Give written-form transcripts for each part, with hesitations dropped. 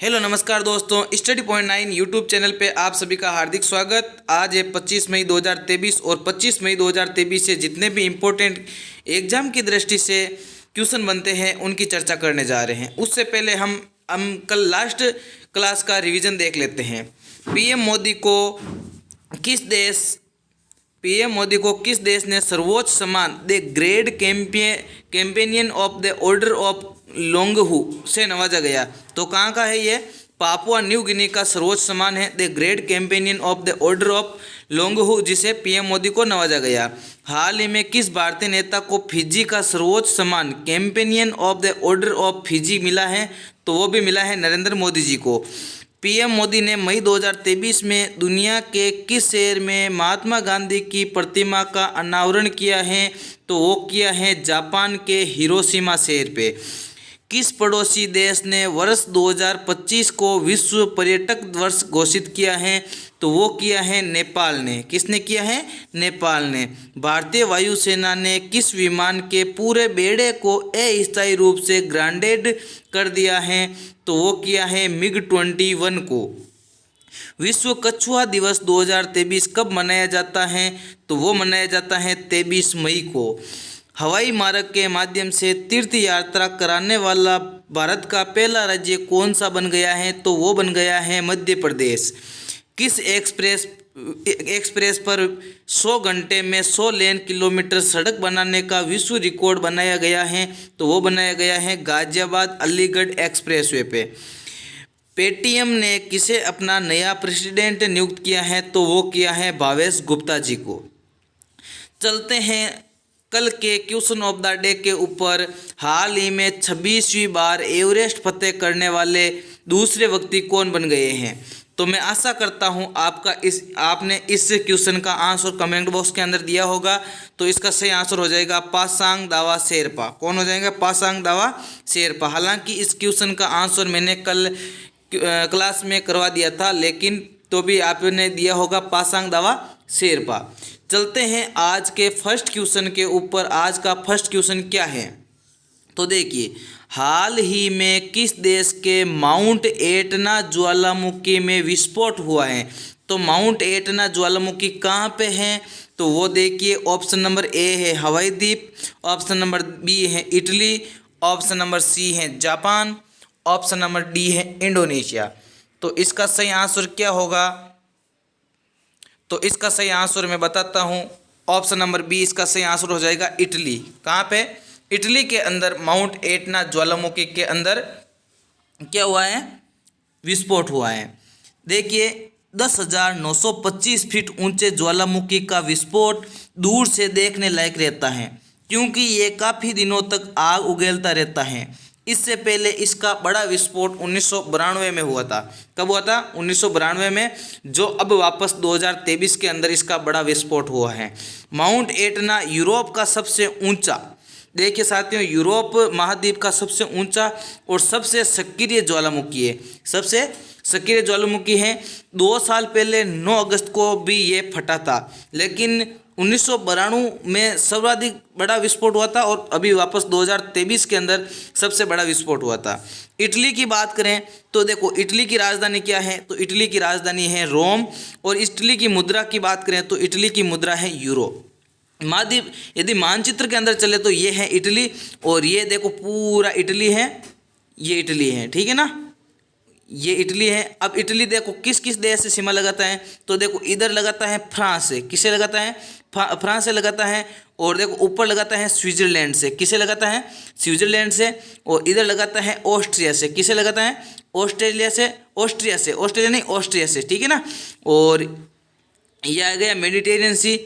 Hello नमस्कार दोस्तों, study point 9 YouTube channel पे आप सभी का हार्दिक स्वागत। आज है 25 मई 2023 और 25 मई 2023 से जितने भी इम्पोर्टेंट एग्जाम की दृष्टि से क्वेश्चन बनते हैं उनकी चर्चा करने जा रहे हैं। उससे पहले हम कल लास्ट क्लास का रिवीजन देख लेते हैं। पीएम मोदी को किस देश ने सर्वोच्च सम्मान the great companion of the order of Logohu से नवाजा गया? तो कहाँ का है ये? पापुआ न्यू गिनी का सर्वोच्च सम्मान है the great companion of the order of Logohu, जिसे पीएम मोदी को नवाजा गया। हाल ही में किस भारतीय नेता को फिजी का सर्वोच्च सम्मान companion of the order of Fiji मिला है? तो वो भी मिला है नरेंद्र मोदी जी को। पीएम मोदी ने मई 2023 में दुनिया के किस शहर में महात्मा गांधी की प्रतिमा का अनावरण किया है? तो वो किया है जापान के हिरोशिमा शहर पे। किस पड़ोसी देश ने वर्ष 2025 को विश्व पर्यटक वर्ष घोषित किया है? तो वो किया है नेपाल ने। किसने किया है? नेपाल ने। भारतीय वायुसेना ने किस विमान के पूरे बेड़े को अस्थायी रूप से ग्रांडेड कर दिया है? तो वो किया है MiG-21 को। विश्व कछुआ दिवस 2023 कब मनाया जाता है? तो वो मनाया जाता है 23 मई को। हवाई मार्ग के माध्यम से तीर्थ यात्रा कराने वाला भारत का पहला राज्य कौन सा बन गया है? तो वो बन गया है मध्य प्रदेश। किस एक्सप्रेस पर 100 घंटे में 100 लेन किलोमीटर सड़क बनाने का विश्व रिकॉर्ड बनाया गया है? तो वो बनाया गया है गाजियाबाद अलीगढ़ एक्सप्रेसवे पे। पेटीएम ने किसे अपना नया प्रेसिडेंट नियुक्त किया है? तो वो किया है भावेश गुप्ता जी को। चलते हैं कल के क्वेश्चन ऑफ द डे के ऊपर। हाल ही में 26वीं बार एवरेस्ट फतेह करने वाले दूसरे व्यक्ति कौन बन गए हैं? तो मैं आशा करता हूं आपने इस क्वेश्चन का आंसर कमेंट बॉक्स के अंदर दिया होगा। तो इसका सही आंसर हो जाएगा पासांग दावा शेरपा। कौन हो जाएगा? पासांग दावा शेरपा। हालांकि इस क्वेश्चन का आंसर मैंने कल क्लास में करवा दिया था, लेकिन तो भी आपने दिया होगा पासांग दावा शेरपा। चलते हैं आज के फर्स्ट क्वेश्चन के ऊपर। आज का फर्स्ट क्वेश्चन क्या है? तो देखिए, हाल ही में किस देश के माउंट एटना ज्वालामुखी में विस्फोट हुआ है? तो माउंट एटना ज्वालामुखी कहाँ पे है? तो वो देखिए, ऑप्शन नंबर ए है हवाई द्वीप, ऑप्शन नंबर बी है इटली, ऑप्शन नंबर सी है जापान, ऑप्शन नंबर डी है इंडोनेशिया। तो इसका सही आंसर क्या होगा? तो इसका सही आंसर मैं बताता हूँ। ऑप्शन नंबर बी इसका सही आंसर हो जाएगा इटली। कहाँ पे? इटली के अंदर माउंट एटना ज्वालामुखी के अंदर क्या हुआ है? विस्फोट हुआ है। देखिए, 10,925 फीट ऊंचे ज्वालामुखी का विस्फोट दूर से देखने लायक रहता है, क्योंकि ये काफ़ी दिनों तक आग उगलता रहता है। इससे पहले इसका बड़ा विस्फोट 1992 में हुआ था। कब हुआ था? 1992 में, जो अब वापस 2023 के अंदर इसका बड़ा विस्फोट हुआ है। माउंट एटना यूरोप का सबसे ऊंचा, देखिए साथियों, यूरोप महाद्वीप का सबसे ऊंचा और सबसे सक्रिय ज्वालामुखी है। सबसे सक्रिय ज्वालामुखी है। 2 साल पहले 9 अगस्त को भी ये फटा था, लेकिन 1992 में सर्वाधिक बड़ा विस्फोट हुआ था और अभी वापस 2023 के अंदर सबसे बड़ा विस्फोट हुआ था। इटली की बात करें तो देखो, इटली की राजधानी क्या है? तो इटली की राजधानी है रोम। और इटली की मुद्रा की बात करें तो इटली की मुद्रा है यूरो। महाद्वीप यदि मानचित्र के अंदर चले तो ये है इटली, और ये देखो पूरा इटली है, ये इटली है, ठीक है ना, ये इटली है। अब इटली देखो किस किस देश से सीमा लगाता है? तो देखो, इधर लगाता है फ्रांस से। किसे लगाता है? फ्रांस से लगाता है। और देखो ऊपर लगाता है स्विट्जरलैंड से। किसे लगाता है? स्विट्जरलैंड से। और इधर लगाता है ऑस्ट्रिया से। किसे लगाता है? ऑस्ट्रेलिया से, ऑस्ट्रिया से, ऑस्ट्रेलिया नहीं ऑस्ट्रिया से, ठीक है ना। और ये आ गया मेडिटेरियन सी,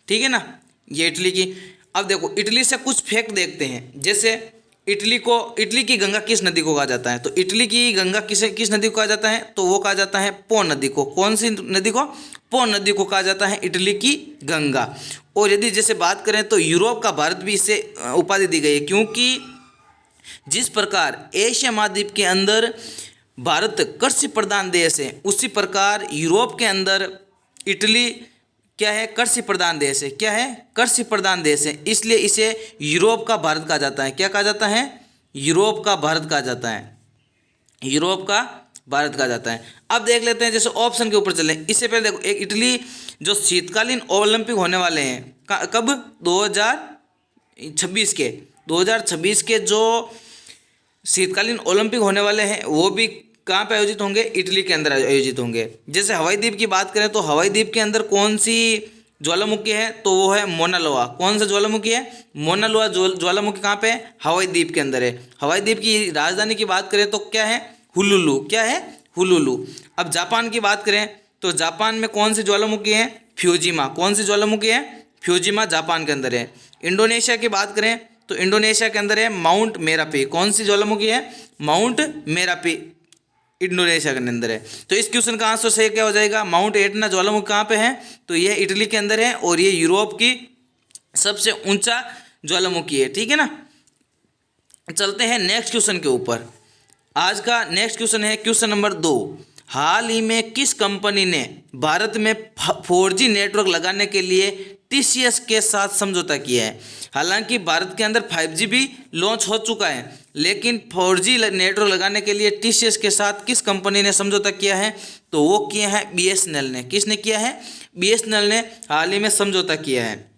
ठीक है ना, ये इटली की। अब देखो, इटली से कुछ फैक्ट देखते हैं। जैसे इटली की गंगा किस नदी को कहा जाता है? तो इटली की गंगा किस नदी को कहा जाता है? तो वो कहा जाता है पो नदी को। कौन सी नदी को? पो नदी को कहा जाता है इटली की गंगा। और यदि जैसे बात करें तो यूरोप का भारत भी इसे उपाधि दी गई है, क्योंकि जिस प्रकार एशिया महाद्वीप के अंदर भारत कृषि प्रधान देश है, उसी प्रकार यूरोप के अंदर इटली क्या है? कृषि प्रधान देश है। क्या है? कृषि प्रधान देश है। इसलिए इसे यूरोप का भारत कहा जाता है। क्या कहा जाता है? यूरोप का भारत कहा जाता है। यूरोप का भारत कहा जाता है। अब देख लेते हैं, जैसे ऑप्शन के ऊपर चलें, इससे पहले देखो एक इटली जो शीतकालीन ओलंपिक होने वाले हैं कब 2026 के जो शीतकालीन ओलंपिक होने वाले हैं वो भी कहाँ पे आयोजित होंगे, इटली के अंदर आयोजित होंगे। जैसे हवाई द्वीप की बात करें तो हवाई द्वीप के अंदर कौन सी ज्वालामुखी है, तो वो है मोना लोआ। कौन सा ज्वालामुखी है, मोना लोआ ज्वालामुखी कहाँ पे है, हवाई द्वीप के अंदर है। हवाई द्वीप की राजधानी की बात करें तो क्या है, हुलुलु। क्या है, हुलुलु। अब जापान की बात करें तो जापान में कौन सी ज्वालामुखी है, फ्यूजिमा। कौन सी ज्वालामुखी है, फ्यूजिमा जापान के अंदर है। इंडोनेशिया की बात करें तो इंडोनेशिया के अंदर है माउंट मेरापी। कौन सी ज्वालामुखी है, माउंट मेरापी इंडोनेशिया के अंदर है। तो इस क्वेश्चन का आंसर सही क्या हो जाएगा, माउंट एटना ज्वालामुखी कहाँ पे है, तो यह इटली के अंदर है और ये यूरोप की सबसे ऊंचा ज्वालामुखी है। ठीक है ना। चलते हैं नेक्स्ट क्वेश्चन के ऊपर। आज का नेक्स्ट क्वेश्चन है क्वेश्चन नंबर 2। हाल ही में किस कंपनी ने भारत में 4G नेटवर्क लगाने के लिए TCS के साथ समझौता किया है। हालांकि भारत के अंदर 5G भी लॉन्च हो चुका है, लेकिन 4G नेटवर्क लगाने के लिए TCS के साथ किस कंपनी ने समझौता किया है, तो वो किया है BSNL ने। किसने किया है, BSNL ने हाल ही में समझौता किया है।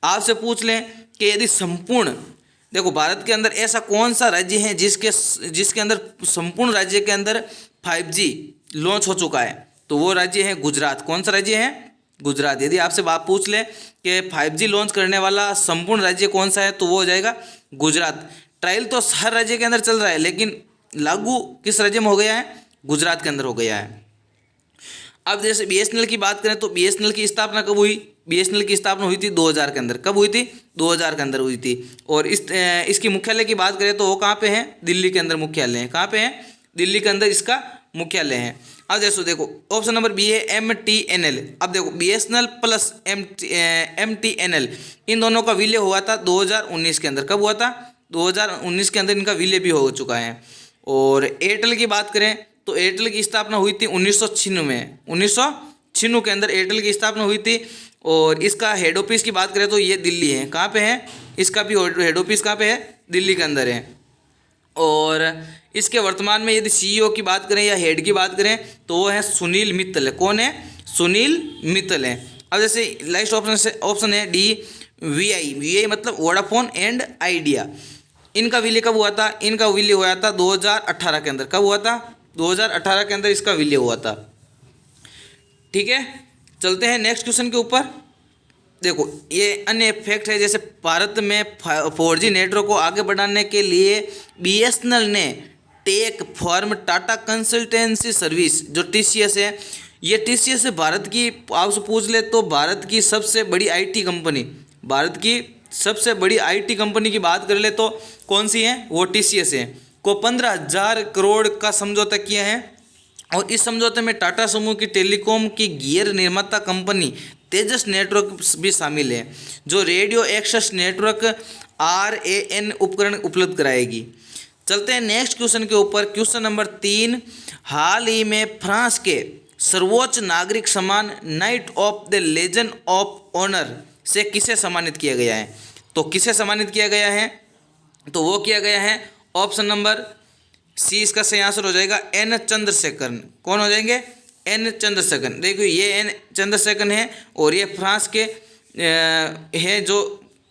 आपसे पूछ लें कि यदि संपूर्ण, देखो भारत के अंदर ऐसा कौन सा राज्य है जिसके अंदर संपूर्ण राज्य के अंदर 5G लॉन्च हो चुका है, तो वो राज्य है गुजरात। कौन सा राज्य है, गुजरात। यदि आपसे बात पूछ ले कि 5G लॉन्च करने वाला संपूर्ण राज्य कौन सा है, तो वो हो जाएगा गुजरात। ट्रायल तो हर राज्य के अंदर चल रहा है, लेकिन लागू किस राज्य में हो गया है, गुजरात के अंदर हो गया है। अब जैसे BSNL की बात करें तो BSNL की स्थापना कब हुई, BSNL की स्थापना हुई थी 2000 के अंदर। कब हुई थी, 2000 के अंदर हुई थी। और इसकी मुख्यालय की बात करें तो वो कहाँ पे है, दिल्ली के अंदर मुख्यालय है। कहाँ पे है, दिल्ली के अंदर इसका मुख्यालय है। अब जैसे देखो ऑप्शन नंबर बी है MTNL। अब देखो BSNL प्लस MTNL इन दोनों का विलय हुआ था 2019 के अंदर। कब हुआ था, 2019 के अंदर इनका विलय भी हो चुका है। और एयरटेल की बात करें तो एयरटेल की स्थापना हुई थी 1996 में। 1996 के अंदर एयरटेल की स्थापना हुई थी। और इसका हेड ऑफिस की बात करें तो ये दिल्ली है। कहाँ पे है, इसका भी हेड ऑफिस कहाँ पे है, दिल्ली के अंदर है। और इसके वर्तमान में यदि CEO की बात करें या हेड की बात करें तो वो है सुनील मित्तल है। कौन है, सुनील मित्तल है। अब जैसे लास्ट ऑप्शन है D VI मतलब वोडाफोन एंड आइडिया। इनका विलय कब हुआ था, इनका विलय हुआ था 2018 के अंदर। कब हुआ था, 2018 के अंदर इसका विलय हुआ था। ठीक है। चलते हैं नेक्स्ट क्वेश्चन के ऊपर। देखो ये अन्य फैक्ट है, जैसे भारत में 4G नेटवर्क को आगे बढ़ाने के लिए BSNL ने tech firm Tata consultancy service जो TCS है, ये TCS है भारत की, आपसे पूछ ले तो भारत की सबसे बड़ी IT कंपनी, भारत की सबसे बड़ी IT कंपनी की बात कर ले तो कौन सी है, वो TCS है। को 15,000 करोड़ का समझौता किया है। और इस समझौते में टाटा समूह की टेलीकॉम की गियर निर्माता कंपनी तेजस नेटवर्क भी शामिल है, जो रेडियो एक्सेस नेटवर्क RAN उपकरण उपलब्ध कराएगी। चलते हैं नेक्स्ट क्वेश्चन के ऊपर। Question number 3। हाल ही में फ्रांस के सर्वोच्च नागरिक सम्मान knight of the legion of honour से किसे सम्मानित किया गया है, तो किसे सम्मानित किया गया है, तो वो किया गया है ऑप्शन नंबर C। इसका सही आंसर हो जाएगा N चंद्रशेखरन। कौन हो जाएंगे, N चंद्रशेखरन। देखिए ये N चंद्रशेखरन है और ये फ्रांस के है जो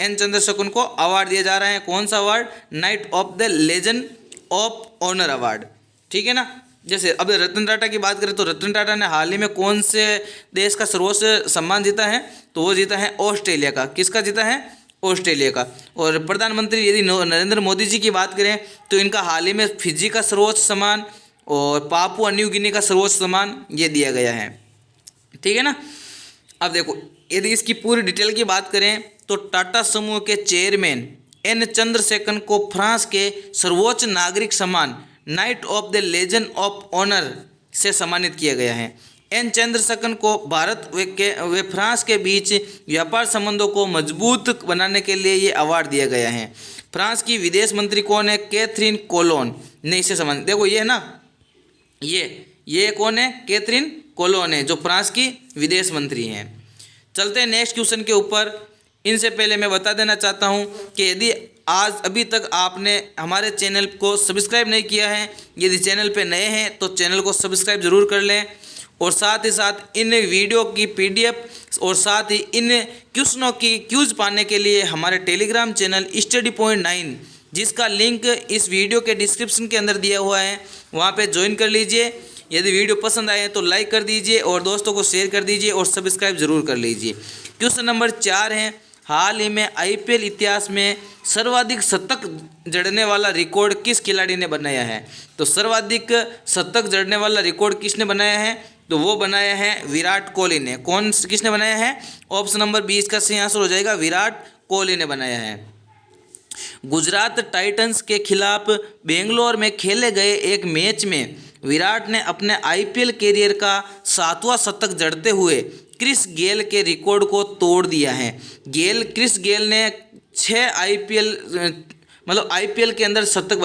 N चंद्रशेखरन को अवार्ड दिया जा रहा है। कौन सा award, knight of the legend of honour award. ठीक है ना। जैसे अब रतन टाटा की बात करें तो रतन टाटा ने हाल ही में कौन से देश का सर्वोच्च सम्मान जीता है, तो वो जीता है ऑस्ट्रेलिया का। किसका जीता है, ऑस्ट्रेलिया का। और प्रधानमंत्री यदि नरेंद्र मोदी जी की बात करें तो इनका हाल ही में फिजी का सर्वोच्च सम्मान और पापुआ न्यू गिनी का सर्वोच्च सम्मान ये दिया गया है। ठीक है ना। अब देखो यदि इसकी पूरी डिटेल की बात करें तो टाटा समूह के चेयरमैन N चंद्रशेखरन को फ्रांस के सर्वोच्च नागरिक सम्मान knight of the legion of honour से सम्मानित किया गया है। N चंद्रशेखरन को भारत व फ्रांस के बीच व्यापार संबंधों को मजबूत बनाने के लिए ये अवार्ड दिया गया है। फ्रांस की विदेश मंत्री कौन है, कैथरीन कोलोन ने इसे सम्मानित। देखो ये है ना, ये कौन है, कैथरीन कोलोन है, जो फ्रांस की विदेश मंत्री हैं। चलते हैं नेक्स्ट क्वेश्चन के ऊपर। इनसे पहले मैं बता देना चाहता हूं कि यदि आज अभी तक आपने हमारे चैनल को सब्सक्राइब नहीं किया है, यदि चैनल पे नए हैं तो चैनल को सब्सक्राइब ज़रूर कर लें। और साथ ही साथ इन वीडियो की PDF और साथ ही इन क्वेश्चनों की क्यूज पाने के लिए हमारे टेलीग्राम चैनल स्टडी पॉइंट 9, जिसका लिंक इस वीडियो के डिस्क्रिप्शन के अंदर दिया हुआ है, वहाँ पे ज्वाइन कर लीजिए। यदि वीडियो पसंद आए तो लाइक कर दीजिए और दोस्तों को शेयर कर दीजिए और सब्सक्राइब ज़रूर कर लीजिए। क्वेश्चन नंबर 4 है, हाल ही में IPL इतिहास में सर्वाधिक शतक जड़ने वाला रिकॉर्ड किस खिलाड़ी ने बनाया है? तो सर्वाधिक शतक जड़ने वाला रिकॉर्ड किसने बनाया है? तो वो बनाया है विराट कोहली ने। किसने बनाया है? ऑप्शन नंबर 20 का सही आंसर हो जाएगा, विराट कोहली ने बनाया है। गुजरात टाइटंस के खिलाफ बेंगलोर में खेले गए एक मैच में विराट ने अपने IPL कैरियर का 7वां शतक जड़ते हुए क्रिस गेल के रिकॉर्ड को तोड़ दिया है। क्रिस गेल ने 6 IPL के अंदर शतक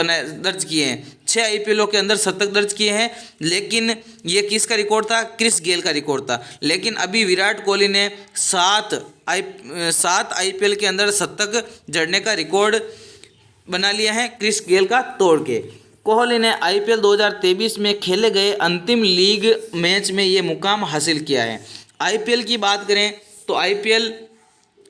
दर्ज किए हैं, 6 IPL के अंदर शतक दर्ज किए हैं, लेकिन ये किसका रिकॉर्ड था? क्रिस गेल का रिकॉर्ड था। लेकिन अभी विराट कोहली ने 7 IPL के अंदर शतक जड़ने का रिकॉर्ड बना लिया है क्रिस गेल का तोड़ के। कोहली ने IPL 2023 में खेले गए अंतिम लीग मैच में ये मुकाम हासिल किया है। IPL की बात करें तो IPL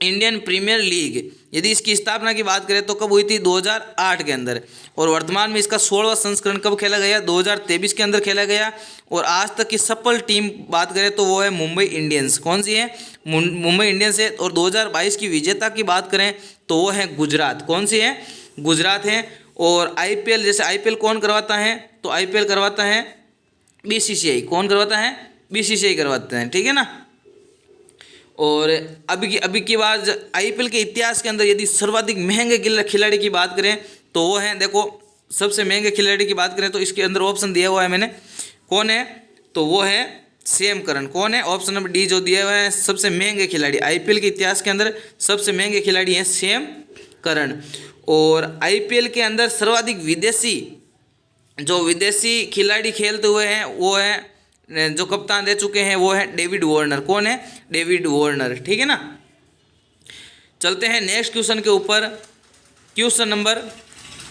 इंडियन प्रीमियर लीग, यदि इसकी स्थापना की बात करें तो कब हुई थी? 2008 के अंदर। और वर्तमान में इसका 16वां संस्करण कब खेला गया? 2023 के अंदर खेला गया। और आज तक की सफल टीम बात करें तो वो है मुंबई इंडियंस। कौन सी है? मुंबई इंडियंस है। और 2022 की विजेता की बात करें तो वो है गुजरात। कौन सी है? गुजरात है। और IPL, जैसे IPL कौन करवाता है? तो IPL करवाता है BCCI। कौन करवाता है? BCCI करवाते हैं, ठीक है ना। और अभी की बात IPL के इतिहास के अंदर यदि सर्वाधिक महंगे खिलाड़ी की बात करें तो वो हैं, देखो सबसे महंगे खिलाड़ी की बात करें तो इसके अंदर ऑप्शन दिया हुआ है मैंने, कौन है? तो वो है सैम करन। कौन है? ऑप्शन नंबर D जो दिया हुआ है, सबसे महंगे खिलाड़ी IPL के इतिहास के अंदर सबसे महंगे खिलाड़ी हैं सैम करन। और IPL के अंदर सर्वाधिक विदेशी खिलाड़ी खेलते हुए हैं वो है, जो कप्तान रह चुके हैं वो है डेविड वार्नर। कौन है? डेविड वार्नर, ठीक है ना। चलते हैं नेक्स्ट क्वेश्चन के ऊपर। क्वेश्चन नंबर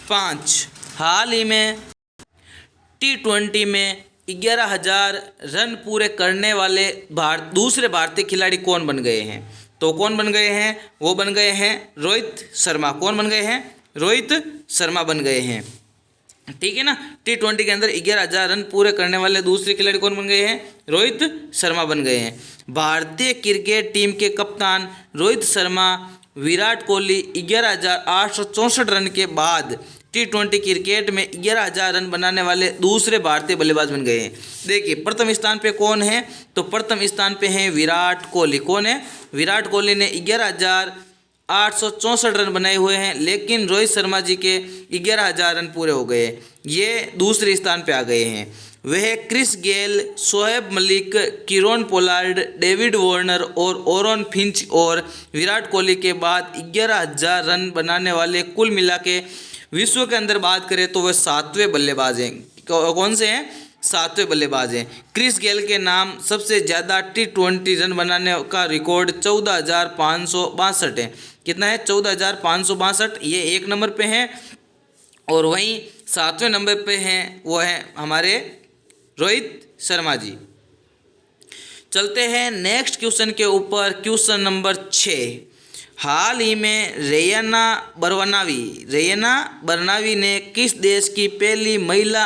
5, हाल ही में T20 में 11,000 रन पूरे करने वाले दूसरे भारतीय खिलाड़ी कौन बन गए हैं? तो कौन बन गए हैं? वो बन गए हैं रोहित शर्मा। कौन बन गए हैं? रोहित शर्मा बन गए हैं, ठीक है ना। T20 के अंदर 11,000 रन पूरे करने वाले दूसरे खिलाड़ी कौन बन गए हैं? रोहित शर्मा बन गए हैं। भारतीय क्रिकेट टीम के कप्तान रोहित शर्मा विराट कोहली 11,864 रन के बाद T20 क्रिकेट में 11,000 रन बनाने वाले दूसरे भारतीय बल्लेबाज बन गए हैं। देखिए प्रथम स्थान पे कौन है? तो प्रथम स्थान पे हैं विराट कोहली। कौन है? विराट कोहली ने 11,864 रन बनाए हुए हैं, लेकिन रोहित शर्मा जी के 11,000 रन पूरे हो गए, ये दूसरे स्थान पे आ गए हैं। वह Chris Gayle, Shoaib Malik, Kieron Pollard, David Warner और ओरन फिंच और विराट कोहली के बाद 11,000 रन बनाने वाले कुल मिला के विश्व के अंदर बात करें तो वह 7वें बल्लेबाज हैं। कौन से हैं? 7वें बल्लेबाज हैं। क्रिस गेल के नाम सबसे ज़्यादा T20 रन बनाने का रिकॉर्ड 14,562 है। कितना है? 14,562, ये 1 नंबर पे हैं। और वहीं 7वें नंबर पे हैं वो हैं हमारे रोहित शर्मा जी। चलते हैं नेक्स्ट क्वेश्चन के ऊपर। क्वेश्चन नंबर 6, हाल ही में रेयाना बरनावी ने किस देश की पहली महिला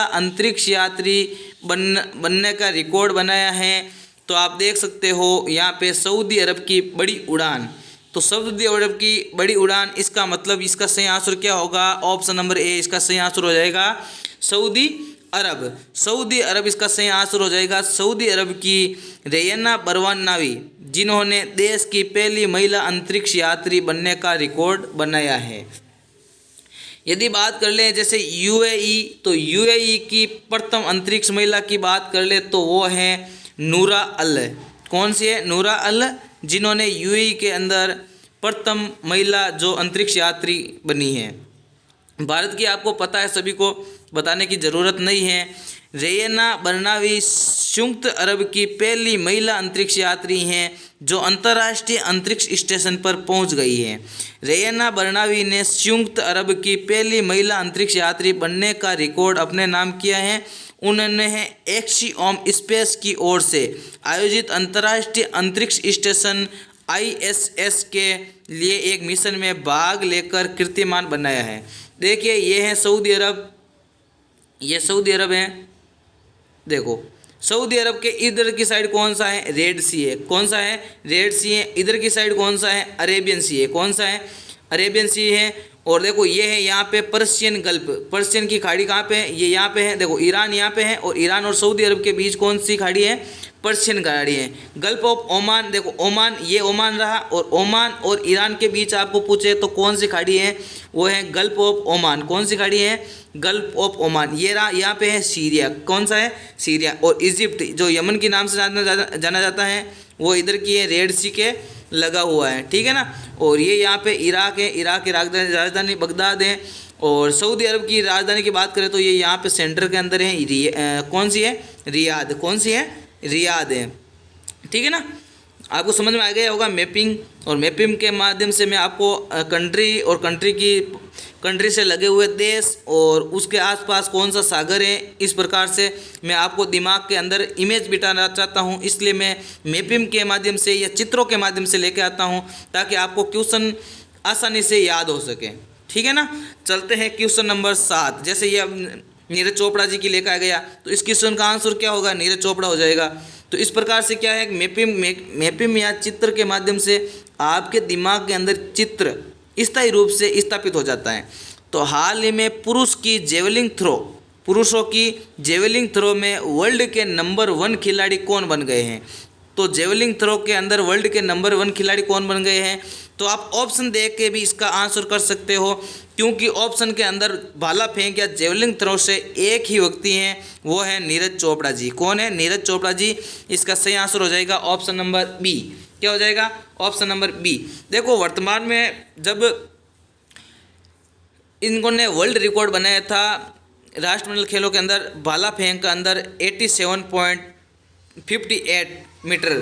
अंतरिक्ष यात्री बनने का रिकॉर्ड बनाया है? तो आप देख सकते हो यहाँ पे सऊदी अरब की बड़ी उड़ान। तो सऊदी अरब की बड़ी उड़ान, इसका मतलब इसका सही आंसर क्या होगा? ऑप्शन नंबर A इसका सही आंसर हो जाएगा सऊदी अरब इसका सही आंसर हो जाएगा। सऊदी अरब की रेयाना बरनावी, जिन्होंने देश की पहली महिला अंतरिक्ष यात्री बनने का रिकॉर्ड बनाया है। यदि बात कर लें जैसे UAE, तो UAE की प्रथम अंतरिक्ष महिला की बात कर ले तो वो है नूरा अल। कौन सी है? नूरा अल, जिन्होंने UAE के अंदर प्रथम महिला जो अंतरिक्ष यात्री बनी है। भारत की आपको पता है, सभी को बताने की ज़रूरत नहीं है। रेयना बर्नावी संयुक्त अरब की पहली महिला अंतरिक्ष यात्री हैं जो अंतर्राष्ट्रीय अंतरिक्ष स्टेशन पर पहुंच गई हैं। रेयना बर्नावी ने संयुक्त अरब की पहली महिला अंतरिक्ष यात्री बनने का रिकॉर्ड अपने नाम किया है। उन्होंने एक्सियोम स्पेस की ओर से आयोजित अंतर्राष्ट्रीय अंतरिक्ष स्टेशन ISS के लिए एक मिशन में भाग लेकर कीर्तिमान बनाया है। देखिए ये है सऊदी अरब, ये सऊदी अरब है। देखो सऊदी अरब के इधर की साइड कौन सा है, रेड सी है। कौन सा है, रेड सी है। इधर की साइड कौन सा है, अरेबियन सी है। कौन सा है, अरेबियन सी है। और देखो ये है यहाँ पे पर्शियन गल्फ, पर्शियन की खाड़ी कहाँ पे है, ये यहाँ पे है। देखो ईरान यहाँ पे है और ईरान और सऊदी अरब के बीच कौन सी खाड़ी है, पर्शियन खाड़ी है। गल्फ ऑफ ओमान, देखो ओमान, ये ओमान रहा। और ओमान और ईरान के बीच आपको पूछे तो कौन सी खाड़ी है, वो है गल्फ ऑफ ओमान। कौन सी खाड़ी है, गल्फ ऑफ ओमान। ये रहा, यहाँ पे है सीरिया। कौन सा है, सीरिया। और इजिप्ट जो यमन के नाम से जाना जाता है वो इधर की है, रेड सी के लगा हुआ है, ठीक है ना। और ये यहाँ पे इराक है, इराक की राजधानी बगदाद है। और सऊदी अरब की राजधानी की बात करें तो ये यहाँ पे सेंटर के अंदर है, कौन सी है, रियाद। कौन सी है, रियाद है, ठीक है ना। आपको समझ में आ गया होगा मैपिंग। और मैपिंग के माध्यम से मैं आपको कंट्री और कंट्री से लगे हुए देश और उसके आसपास कौन सा सागर है, इस प्रकार से मैं आपको दिमाग के अंदर इमेज बिठाना चाहता हूं। इसलिए मैं मैपिंग के माध्यम से या चित्रों के माध्यम से लेके आता हूं ताकि आपको क्वेश्चन आसानी से याद हो सके, ठीक है ना। चलते हैं क्वेश्चन नंबर 7। जैसे ये नीरज चोपड़ा जी की लेकर आ गया तो इस क्वेश्चन का आंसर क्या होगा, नीरज चोपड़ा हो जाएगा। तो इस प्रकार से क्या है, मैपिंग या चित्र के माध्यम से आपके दिमाग के अंदर चित्र स्थायी रूप से स्थापित हो जाता है। तो हाल ही में पुरुषों की जेवलिंग थ्रो में वर्ल्ड के नंबर 1 खिलाड़ी कौन बन गए हैं। तो जेवलिंग थ्रो के अंदर वर्ल्ड के नंबर 1 खिलाड़ी कौन बन गए हैं। तो आप ऑप्शन देख के भी इसका आंसर कर सकते हो, क्योंकि ऑप्शन के अंदर भाला फेंक या जेवलिंग थ्रो से एक ही व्यक्ति हैं, वो है नीरज चोपड़ा जी। कौन है, नीरज चोपड़ा जी। इसका सही आंसर हो जाएगा ऑप्शन नंबर बी। क्या हो जाएगा, ऑप्शन नंबर बी। देखो वर्तमान में जब इन्होंने वर्ल्ड रिकॉर्ड बनाया था राष्ट्रमंडल खेलों के अंदर भाला फेंक के अंदर 87.58 मीटर,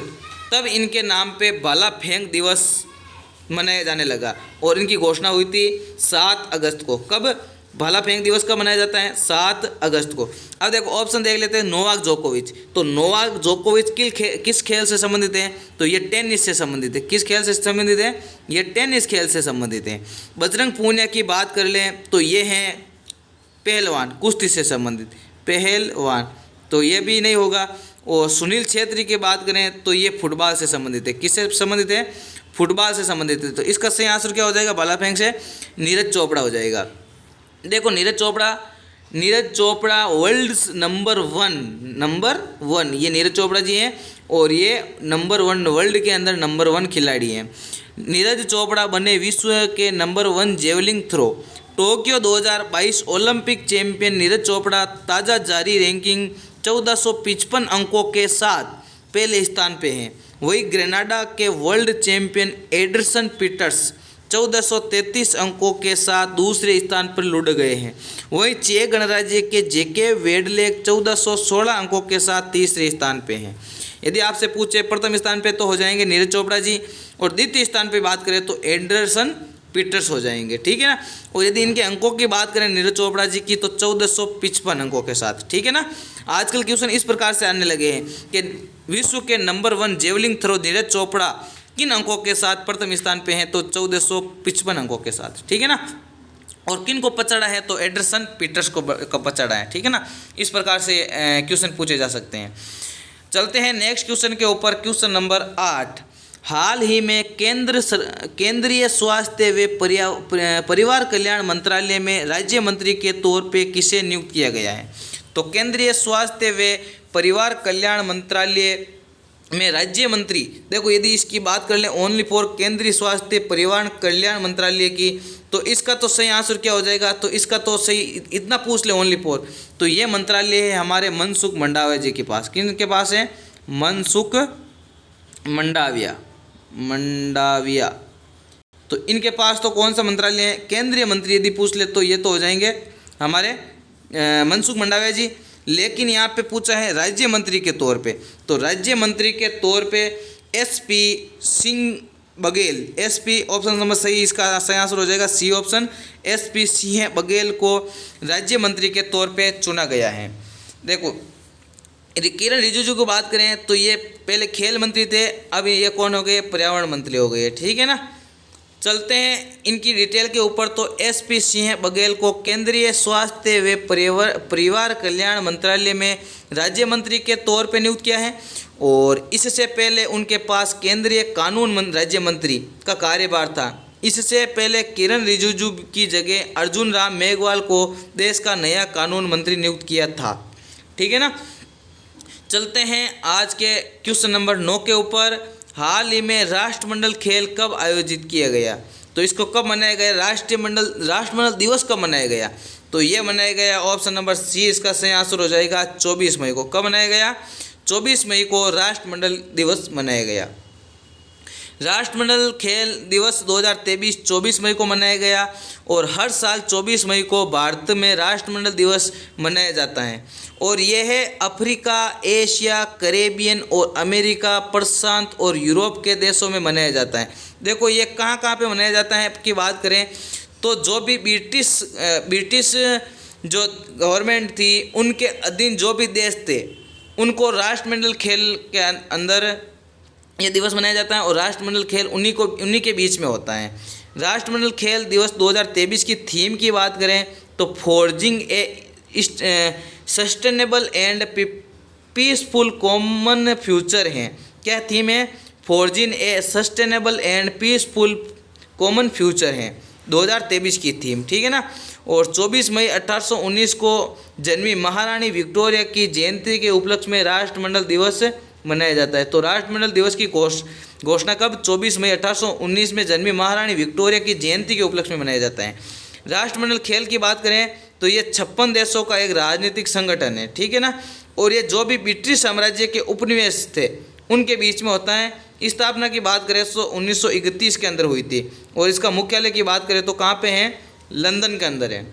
तब इनके नाम पे भाला फेंक दिवस मनाया जाने लगा। और इनकी घोषणा हुई थी 7 अगस्त को। कब भाला फेंक दिवस कब मनाया जाता है, 7 अगस्त को। अब देखो ऑप्शन देख लेते हैं। नोवाक जोकोविच, तो नोवाक जोकोविच किस खेल से संबंधित है, तो ये टेनिस से संबंधित है। किस खेल से संबंधित है, ये टेनिस खेल से संबंधित है। बजरंग पूनिया की बात कर लें तो ये हैं पहलवान, कुश्ती से संबंधित पहलवान, तो ये भी नहीं होगा। और सुनील छेत्री की बात करें तो ये फुटबॉल से संबंधित है। किससे संबंधित है, फुटबॉल से संबंधित है। तो इसका सही आंसर क्या हो जाएगा, भाला फेंक से नीरज चोपड़ा हो जाएगा। देखो नीरज चोपड़ा वर्ल्ड नंबर 1 ये नीरज चोपड़ा जी हैं और ये नंबर 1 वर्ल्ड के अंदर नंबर 1 खिलाड़ी हैं। नीरज चोपड़ा बने विश्व के number 1 javelin throw. Tokyo 2022 Olympic champion Neeraj Chopra ताज़ा जारी रैंकिंग 1455 अंकों के साथ पहले स्थान पे हैं। वही ग्रेनाडा के वर्ल्ड चैंपियन एंडरसन पीटर्स 1433 अंकों के साथ दूसरे स्थान पर लुढ़ गए हैं। वहीं चेक गणराज्य के जेके वेडलेक 1416 अंकों के साथ तीसरे स्थान पे हैं। यदि आपसे पूछे प्रथम स्थान पे तो हो जाएंगे नीरज चोपड़ा जी, और द्वितीय स्थान पे बात करें तो एंडरसन पीटर्स हो जाएंगे, ठीक है ना। और यदि इनके अंकों की बात करें नीरज चोपड़ा जी की तो 1455 अंकों के साथ, ठीक है ना। आजकल क्वेश्चन इस प्रकार से आने लगे हैं कि विश्व के number 1 javelin throw Neeraj Chopra किन अंकों के साथ प्रथम स्थान पे हैं, तो 1455 अंकों के साथ, ठीक है ना। और किन को पछाड़ा है, तो एंडरसन पीटर्स को पछाड़ा है, ठीक है ना। इस प्रकार से क्वेश्चन पूछे जा सकते हैं। चलते हैं नेक्स्ट क्वेश्चन के ऊपर, क्वेश्चन नंबर 8। हाल ही में केंद्रीय स्वास्थ्य व परिवार कल्याण मंत्रालय में राज्य मंत्री के तौर पे किसे नियुक्त किया गया है। तो केंद्रीय स्वास्थ्य व परिवार कल्याण मंत्रालय में राज्य मंत्री, देखो यदि इसकी बात कर लें ओनली फॉर केंद्रीय स्वास्थ्य परिवार कल्याण मंत्रालय की, तो इसका तो सही आंसर क्या हो जाएगा, तो इसका तो सही इतना पूछ ले ओनली फॉर, तो ये मंत्रालय है हमारे मनसुख मंडाविया जी के पास। किन के पास है, मनसुख मंडाविया। तो इनके पास तो कौन सा मंत्रालय है, केंद्रीय मंत्री यदि पूछ ले तो ये तो हो जाएंगे हमारे मनसुख मंडाविया जी। लेकिन यहाँ पे पूछा है राज्य मंत्री के तौर पे, तो राज्य मंत्री के तौर पे SP Singh Baghel, SP option number सही, इसका सही आंसर हो जाएगा C option, SP Singh Baghel को राज्य मंत्री के तौर पे चुना गया है। देखो किरण रिजिजू की बात करें तो ये पहले खेल मंत्री थे, अब ये कौन हो गए, पर्यावरण मंत्री हो गए, ठीक है ना। चलते हैं इनकी डिटेल के ऊपर, तो एसपी सिंह बघेल को केंद्रीय स्वास्थ्य व परिवार कल्याण मंत्रालय में राज्य मंत्री के तौर पे नियुक्त किया है, और इससे पहले उनके पास केंद्रीय कानून राज्य मंत्री का कार्यभार था। इससे पहले किरण रिजिजू की जगह अर्जुन राम मेघवाल को देश का नया कानून मंत्री नियुक्त किया था, ठीक है ना। चलते हैं आज के क्वेश्चन नंबर 9 के ऊपर। हाल ही में राष्ट्रमंडल खेल कब आयोजित किया गया, तो इसको कब मनाया गया, राष्ट्रमंडल दिवस कब मनाया गया, तो ये मनाया गया ऑप्शन नंबर सी, इसका सही आंसर हो जाएगा 24 मई को। कब मनाया गया, 24 मई को राष्ट्रमंडल दिवस मनाया गया। राष्ट्रमंडल खेल दिवस 2023 24 मई को मनाया गया, और हर साल 24 मई को भारत में राष्ट्रमंडल दिवस मनाया जाता है, और यह है अफ्रीका, एशिया, कैरेबियन और अमेरिका, प्रशांत और यूरोप के देशों में मनाया जाता है। देखो ये कहाँ कहाँ पे मनाया जाता है की बात करें तो जो भी ब्रिटिश जो गवर्नमेंट थी उनके अधीन जो भी देश थे उनको राष्ट्रमंडल खेल के अंदर ये दिवस मनाया जाता है, और राष्ट्रमंडल खेल उन्हीं के बीच में होता है। राष्ट्रमंडल खेल दिवस 2023 की थीम की बात करें तो forging A sustainable and peaceful common future है। क्या थीम है, forging A sustainable and peaceful common future है 2023 की थीम, ठीक है ना। और 24 मई 1819 को जन्मी महारानी विक्टोरिया की जयंती के उपलक्ष्य में राष्ट्रमंडल दिवस मनाया जाता है। तो राष्ट्रमंडल दिवस की घोषणा कब, 24 मई 1819 में जन्मी महारानी विक्टोरिया की जयंती के उपलक्ष्य में मनाया जाता है। राष्ट्रमंडल खेल की बात करें तो ये 56 देशों का एक राजनीतिक संगठन है, ठीक है ना, और ये जो भी ब्रिटिश साम्राज्य के उपनिवेश थे उनके बीच में होता है। स्थापना की बात करें तो 1931 के अंदर हुई थी, और इसका मुख्यालय की बात करें तो कहाँ पे है, लंदन के अंदर है।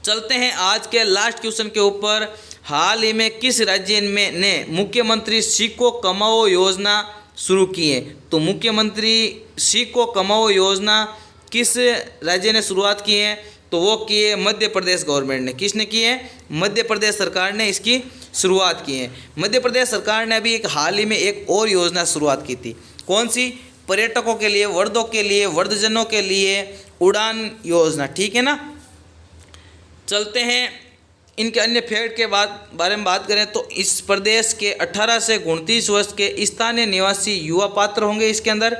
चलते हैं आज के लास्ट क्वेश्चन के ऊपर। हाल ही में किस राज्य में ने मुख्यमंत्री सीखो कमाओ योजना शुरू की है, तो मुख्यमंत्री सीखो कमाओ योजना किस राज्य ने शुरुआत की है, तो वो की है मध्य प्रदेश गवर्नमेंट ने। किसने की है, मध्य प्रदेश सरकार ने इसकी शुरुआत की है। मध्य प्रदेश सरकार ने अभी एक हाल ही में एक और योजना शुरुआत की थी, कौन सी, पर्यटकों के लिए, वृद्धजनों के लिए उड़ान योजना, ठीक है ना। चलते हैं इनके अन्य फैक्ट के बारे में बात करें तो इस प्रदेश के 18 से 29 वर्ष के स्थानीय निवासी युवा पात्र होंगे इसके अंदर,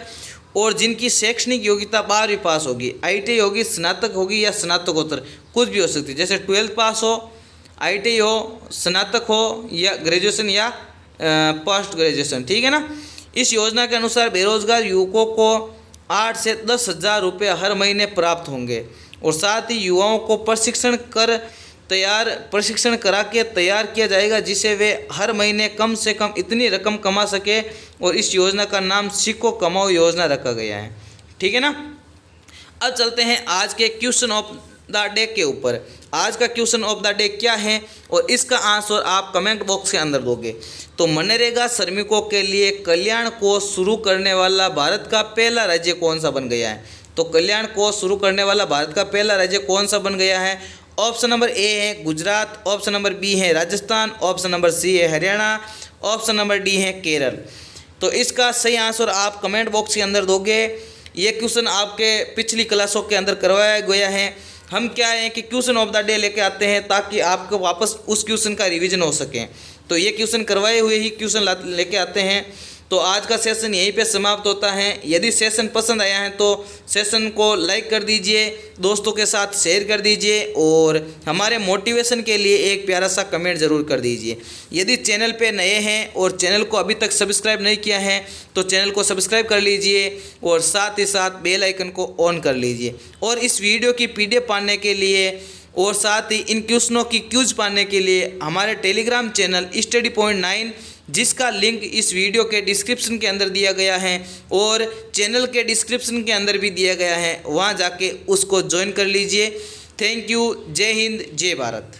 और जिनकी शैक्षणिक योग्यता 12वीं पास होगी, ITI होगी, स्नातक होगी या स्नातकोत्तर कुछ भी हो सकती है, जैसे 12th पास हो, ITI हो, स्नातक हो या ग्रेजुएशन या पोस्ट ग्रेजुएशन, ठीक है ना। इस योजना के अनुसार बेरोजगार युवकों को 8 से 10 हज़ार रुपये हर महीने प्राप्त होंगे, और साथ ही युवाओं को प्रशिक्षण करा के तैयार किया जाएगा जिससे वे हर महीने कम से कम इतनी रकम कमा सके, और इस योजना का नाम सीखो कमाओ योजना रखा गया है, ठीक है ना। अब चलते हैं आज के क्वेश्चन ऑफ द डे के ऊपर। आज का क्वेश्चन ऑफ द डे क्या है और इसका आंसर आप कमेंट बॉक्स के अंदर दोगे। तो मनरेगा श्रमिकों के लिए कल्याण कोष शुरू करने वाला भारत का पहला राज्य कौन सा बन गया है, तो कल्याण कोष शुरू करने वाला भारत का पहला राज्य कौन सा बन गया है। ऑप्शन नंबर ए है गुजरात, ऑप्शन नंबर बी है राजस्थान, ऑप्शन नंबर सी है हरियाणा, ऑप्शन नंबर डी है केरल। तो इसका सही आंसर आप कमेंट बॉक्स के अंदर दोगे। ये क्वेश्चन आपके पिछली क्लासों के अंदर करवाया गया है। हम क्या है कि क्वेश्चन ऑफ द डे लेके आते हैं ताकि आपको वापस उस क्वेश्चन का रिवीजन हो सके। तो ये क्वेश्चन करवाए हुए ही क्वेश्चन लेके आते हैं। तो आज का सेशन यहीं पे समाप्त होता है। यदि सेशन पसंद आया है तो सेशन को लाइक कर दीजिए, दोस्तों के साथ शेयर कर दीजिए और हमारे मोटिवेशन के लिए एक प्यारा सा कमेंट ज़रूर कर दीजिए। यदि चैनल पे नए हैं और चैनल को अभी तक सब्सक्राइब नहीं किया है तो चैनल को सब्सक्राइब कर लीजिए और साथ ही साथ बेल आइकन को ऑन कर लीजिए। और इस वीडियो की PDF पाने के लिए और साथ ही इन क्वेश्चनों की क्यूज पाने के लिए हमारे टेलीग्राम चैनल स्टडी पॉइंट 9 जिसका लिंक इस वीडियो के डिस्क्रिप्शन के अंदर दिया गया है और चैनल के डिस्क्रिप्शन के अंदर भी दिया गया है, वहां जाके उसको ज्वाइन कर लीजिए। Thank you. जय हिंद, जय भारत।